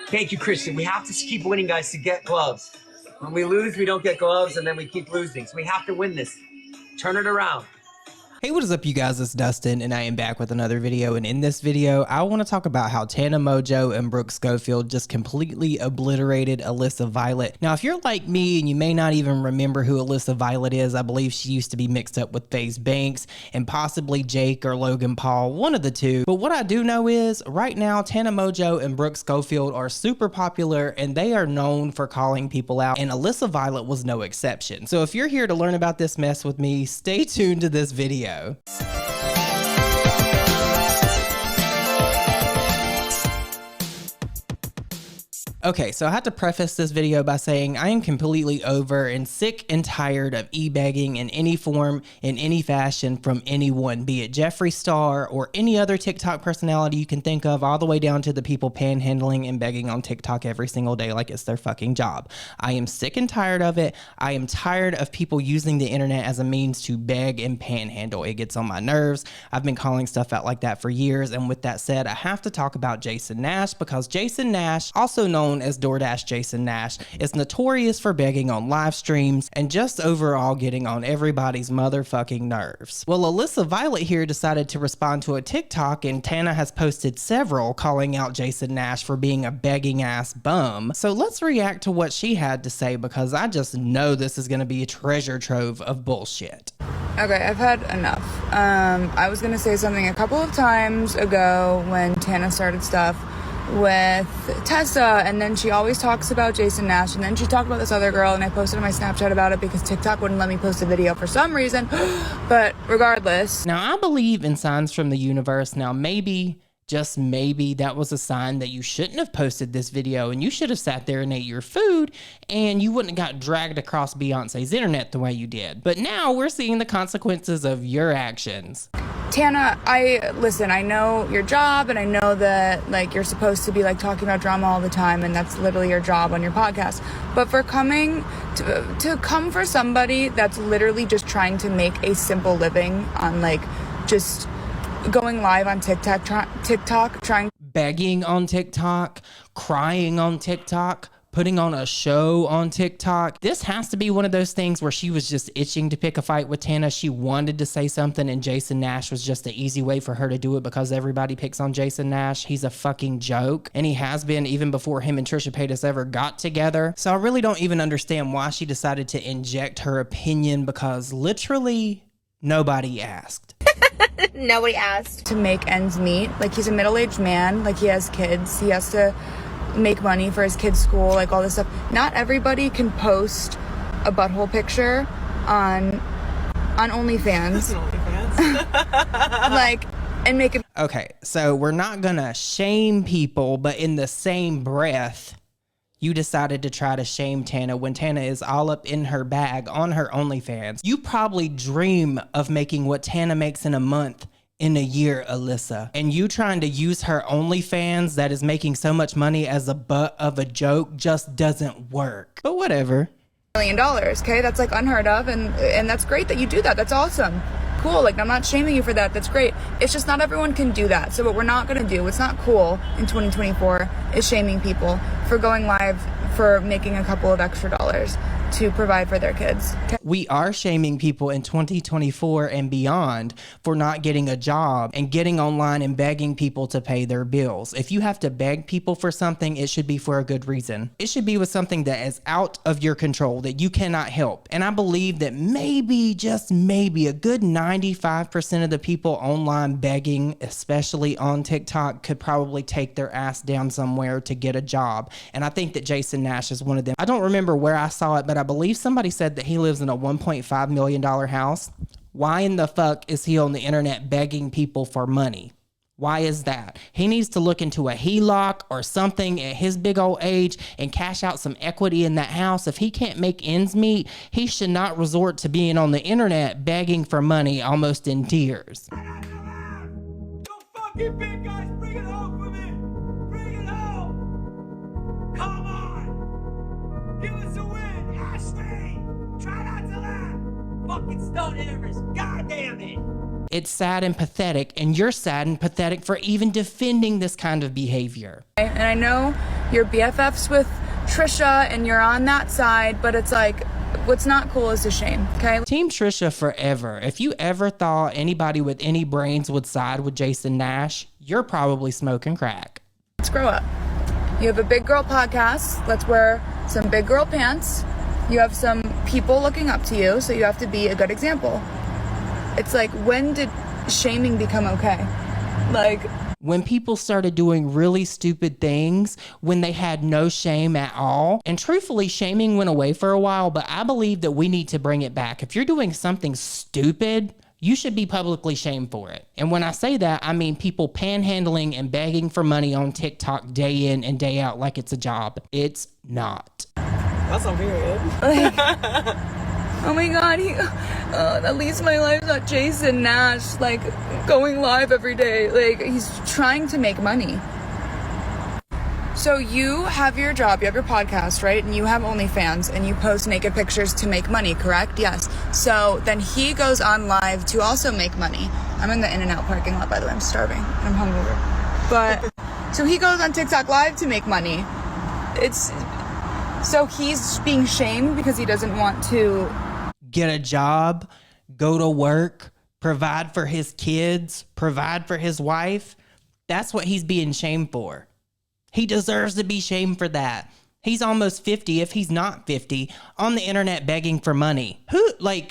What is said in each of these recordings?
Thank you, Christian. We have to keep winning, guys, to get gloves. When we lose, we don't get gloves, and then we keep losing. So we have to win this. Turn it around. Hey, what is up, you guys? It's Dustin, and I am back with another video. And in this video, I want to talk about how tanamongeau and Brooke Schofield just completely obliterated Alyssa Violet. Now, if you're like me and you may not even remember who Alyssa Violet is, I believe she used to be mixed up with FaZe Banks and possibly Jake or Logan Paul, one of the two. But what I do know is right now, tanamongeau and Brooke Schofield are super popular and they are known for calling people out, and Alyssa Violet was no exception. So if you're here to learn about this mess with me, stay tuned to this video. Okay, so I had to preface this video by saying I am completely over and sick and tired of e-begging in any form, in any fashion, from anyone, be it Jeffree Star or any other TikTok personality you can think of, all the way down to the people panhandling and begging on TikTok every single day like it's their fucking job. I am sick and tired of it. I am tired of people using the internet as a means to beg and panhandle. It gets on my nerves. I've been calling stuff out like that for years, and with that said, I have to talk about Jason Nash, because Jason Nash, also known as DoorDash Jason Nash, is notorious for begging on live streams and just overall getting on everybody's motherfucking nerves. Well, Alyssa Violet here decided to respond to a TikTok, and Tana has posted several calling out Jason Nash for being a begging ass bum. So let's react to what she had to say, because I just know this is going to be a treasure trove of bullshit. Okay, I've had enough. I was going to say something a couple of times ago when Tana started stuff with Tessa, and then she always talks about Jason Nash, and then she talked about this other girl, and I posted on my Snapchat about it because TikTok wouldn't let me post a video for some reason. But regardless. Now, I believe in signs from the universe. Now, maybe, just maybe, that was a sign that you shouldn't have posted this video and you should have sat there and ate your food, and you wouldn't have got dragged across Beyonce's internet the way you did. But now we're seeing the consequences of your actions. Tana, listen, I know your job, and I know that, like, you're supposed to be, like, talking about drama all the time, and that's literally your job on your podcast. But for coming to come for somebody that's literally just trying to make a simple living on, like, just going live on TikTok, trying begging on TikTok, crying on TikTok, putting on a show on TikTok. This has to be one of those things where she was just itching to pick a fight with Tana. She wanted to say something, and Jason Nash was just the easy way for her to do it, because everybody picks on Jason Nash. He's a fucking joke, and he has been even before him and Trisha Paytas ever got together. So I really don't even understand why she decided to inject her opinion, because literally nobody asked. Nobody asked. To make ends meet. Like, he's a middle-aged man. Like, he has kids. He has to make money for his kids' school, like all this stuff. Not everybody can post a butthole picture on OnlyFans. Like, and make it. Okay, so we're not gonna shame people, but in the same breath, you decided to try to shame Tana when Tana is all up in her bag on her OnlyFans. You probably dream of making what Tana makes in a month in a year, Alyssa, and you trying to use her OnlyFans that is making so much money as a butt of a joke just doesn't work. But whatever. $1 million, okay? That's like unheard of, and that's great that you do that. That's awesome. Cool, like, I'm not shaming you for that. That's great. It's just not everyone can do that. So what we're not gonna do, what's not cool in 2024, is shaming people for going live, for making a couple of extra dollars to provide for their kids. Okay? We are shaming people in 2024 and beyond for not getting a job and getting online and begging people to pay their bills. If you have to beg people for something, it should be for a good reason. It should be with something that is out of your control, that you cannot help. And I believe that maybe, just maybe, a good 95% of the people online begging, especially on TikTok, could probably take their ass down somewhere to get a job. And I think that Jason Nash is one of them. I don't remember where I saw it, but I believe somebody said that he lives in a $1.5 million house. Why in the fuck is he on the internet begging people for money? Why is that? He needs to look into a HELOC or something at his big old age and cash out some equity in that house. If he can't make ends meet, he should not resort to being on the internet begging for money almost in tears. Don't fucking big guys, bring it home for me. Bring it home. Come on. Give us a win. Ashley. Try not to laugh. Fucking stone hammers. God damn it. It's sad and pathetic, and you're sad and pathetic for even defending this kind of behavior. And I know you're BFFs with Trisha and you're on that side, but it's like, what's not cool is a shame, okay? Team Trisha forever. If you ever thought anybody with any brains would side with Jason Nash, you're probably smoking crack. Let's grow up. You have a big girl podcast. Let's wear some big girl pants. You have some people looking up to you, so you have to be a good example. It's like, when did shaming become okay? Like, when people started doing really stupid things, when they had no shame at all. And truthfully, shaming went away for a while, but I believe that we need to bring it back. If you're doing something stupid, you should be publicly shamed for it. And when I say that, I mean people panhandling and begging for money on TikTok day in and day out like it's a job. It's not. That's on period. oh my God, at least my life's not Jason Nash, like, going live every day. Like, he's trying to make money. So you have your job, you have your podcast, right? And you have OnlyFans, and you post naked pictures to make money, correct? Yes. So then he goes on live to also make money. I'm in the In-N-Out parking lot, by the way. I'm starving and I'm hungover. But, so he goes on TikTok live to make money. So he's being shamed because he doesn't want to get a job, go to work, provide for his kids, provide for his wife. That's what he's being shamed for. He deserves to be shamed for that. He's almost 50, if he's not 50, on the internet begging for money.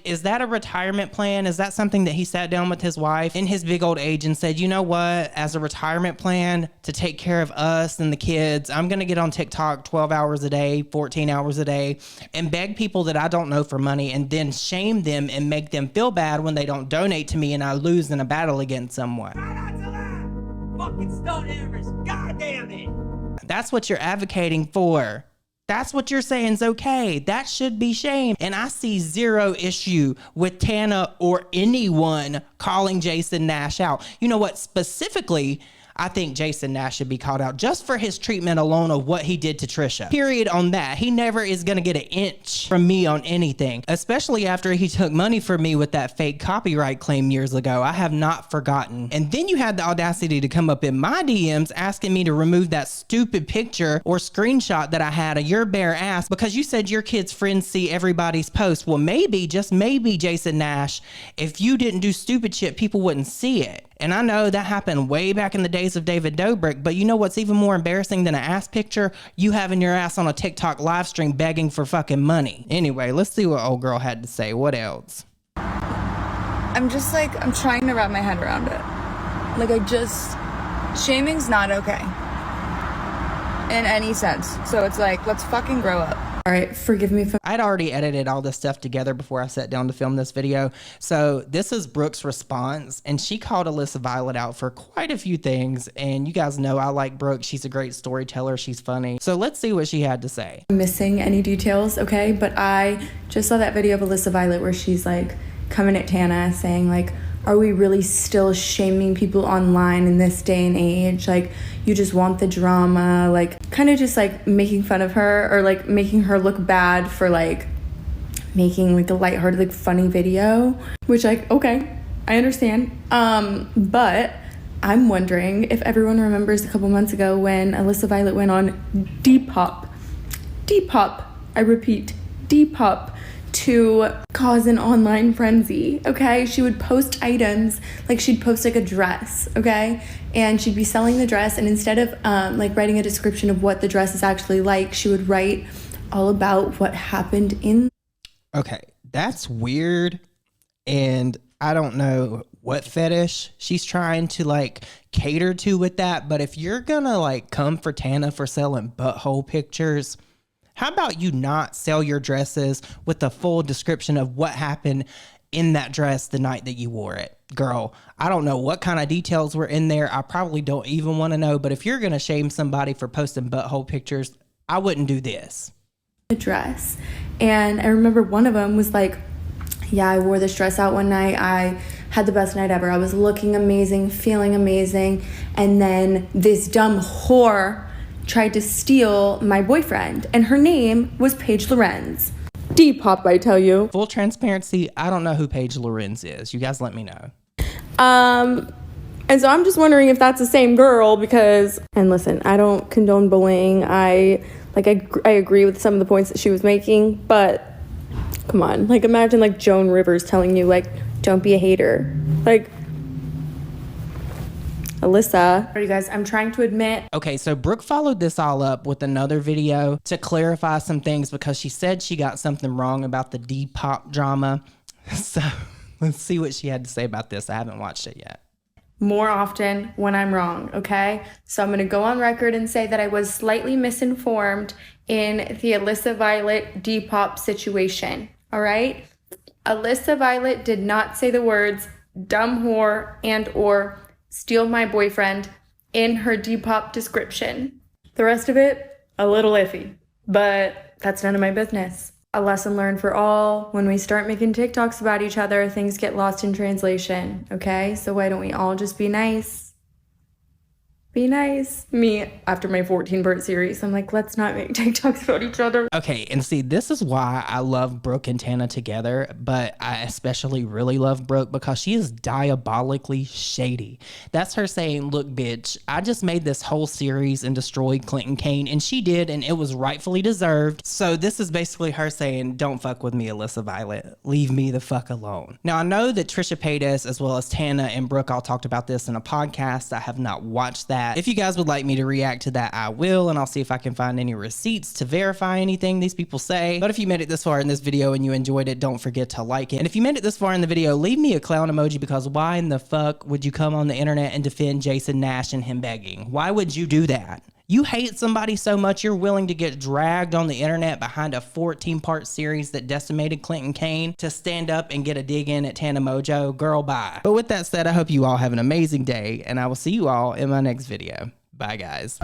Is that a retirement plan? Is that something that he sat down with his wife in his big old age and said, you know what, as a retirement plan to take care of us and the kids, I'm going to get on TikTok 12 hours a day, 14 hours a day, and beg people that I don't know for money and then shame them and make them feel bad when they don't donate to me and I lose in a battle against someone. Try not to laugh. Fucking Stone Everest. God damn it. That's what you're advocating for. That's what you're saying is okay. That should be shame. And I see zero issue with Tana or anyone calling Jason Nash out. You know what? Specifically, I think Jason Nash should be called out just for his treatment alone of what he did to Trisha. Period on that. He never is going to get an inch from me on anything, especially after he took money from me with that fake copyright claim years ago. I have not forgotten. And then you had the audacity to come up in my DMs asking me to remove that stupid picture or screenshot that I had of your bare ass because you said your kids' friends see everybody's post. Well, maybe, just maybe, Jason Nash, if you didn't do stupid shit, people wouldn't see it. And I know that happened way back in the days of David Dobrik, but you know what's even more embarrassing than an ass picture? You having your ass on a TikTok live stream begging for fucking money. Anyway, let's see what old girl had to say. What else? I'm trying to wrap my head around it. Shaming's not okay. In any sense. So it's like, let's fucking grow up. All right, forgive me if I'd already edited all this stuff together before I sat down to film this video. So this is Brooke's response, and she called Alyssa Violet out for quite a few things. And you guys know I like Brooke. She's a great storyteller. She's funny. So let's see what she had to say. I'm missing any details, okay? But I just saw that video of Alyssa Violet where she's like coming at Tana saying like, are we really still shaming people online in this day and age? Like, you just want the drama, like kind of just like making fun of her or like making her look bad for like making like a lighthearted, like funny video, which like, okay, I understand. But I'm wondering if everyone remembers a couple months ago when Alyssa Violet went on Depop, I repeat, Depop, to cause an online frenzy, okay? She would post items, like she'd post like a dress, okay? And she'd be selling the dress, and instead of like writing a description of what the dress is actually like, she would write all about what happened in. Okay, that's weird, and I don't know what fetish she's trying to like cater to with that, but if you're gonna like come for Tana for selling butthole pictures, how about you not sell your dresses with a full description of what happened in that dress the night that you wore it? Girl, I don't know what kind of details were in there. I probably don't even want to know, but if you're going to shame somebody for posting butthole pictures, I wouldn't do this. A dress. And I remember one of them was like, yeah, I wore this dress out one night. I had the best night ever. I was looking amazing, feeling amazing. And then this dumb whore tried to steal my boyfriend, and her name was Paige Lorenz. Depop, I tell you. Full transparency, I don't know who Paige Lorenz is. You guys let me know. And so I'm just wondering if that's the same girl because, and listen, I don't condone bullying. I agree with some of the points that she was making, but come on, like imagine like Joan Rivers telling you like, don't be a hater. Like, Alyssa. All right, you guys, I'm trying to admit. Okay, so Brooke followed this all up with another video to clarify some things because she said she got something wrong about the Depop drama. So let's see what she had to say about this. I haven't watched it yet. More often when I'm wrong, okay? So I'm gonna go on record and say that I was slightly misinformed in the Alyssa Violet Depop situation, all right? Alyssa Violet did not say the words dumb whore and or steal my boyfriend in her Depop description. The rest of it, a little iffy, but that's none of my business. A lesson learned for all. When we start making TikToks about each other, things get lost in translation, okay? So why don't we all just be nice? Be nice. Me, after my 14-part series, I'm like, let's not make TikToks about each other. Okay, and see, this is why I love Brooke and Tana together, but I especially really love Brooke because she is diabolically shady. That's her saying, look, bitch, I just made this whole series and destroyed Clinton Kane, and she did, and it was rightfully deserved. So this is basically her saying, don't fuck with me, Alyssa Violet. Leave me the fuck alone. Now, I know that Trisha Paytas, as well as Tana and Brooke, all talked about this in a podcast. I have not watched that. If you guys would like me to react to that, I will, and I'll see if I can find any receipts to verify anything these people say. But if you made it this far in this video and you enjoyed it, don't forget to like it. And if you made it this far in the video, leave me a clown emoji because why in the fuck would you come on the internet and defend Jason Nash and him begging? Why would you do that? You hate somebody so much you're willing to get dragged on the internet behind a 14-part series that decimated Clinton Kane to stand up and get a dig in at Tana Mojo? Girl, bye. But with that said, I hope you all have an amazing day, and I will see you all in my next video. Bye, guys.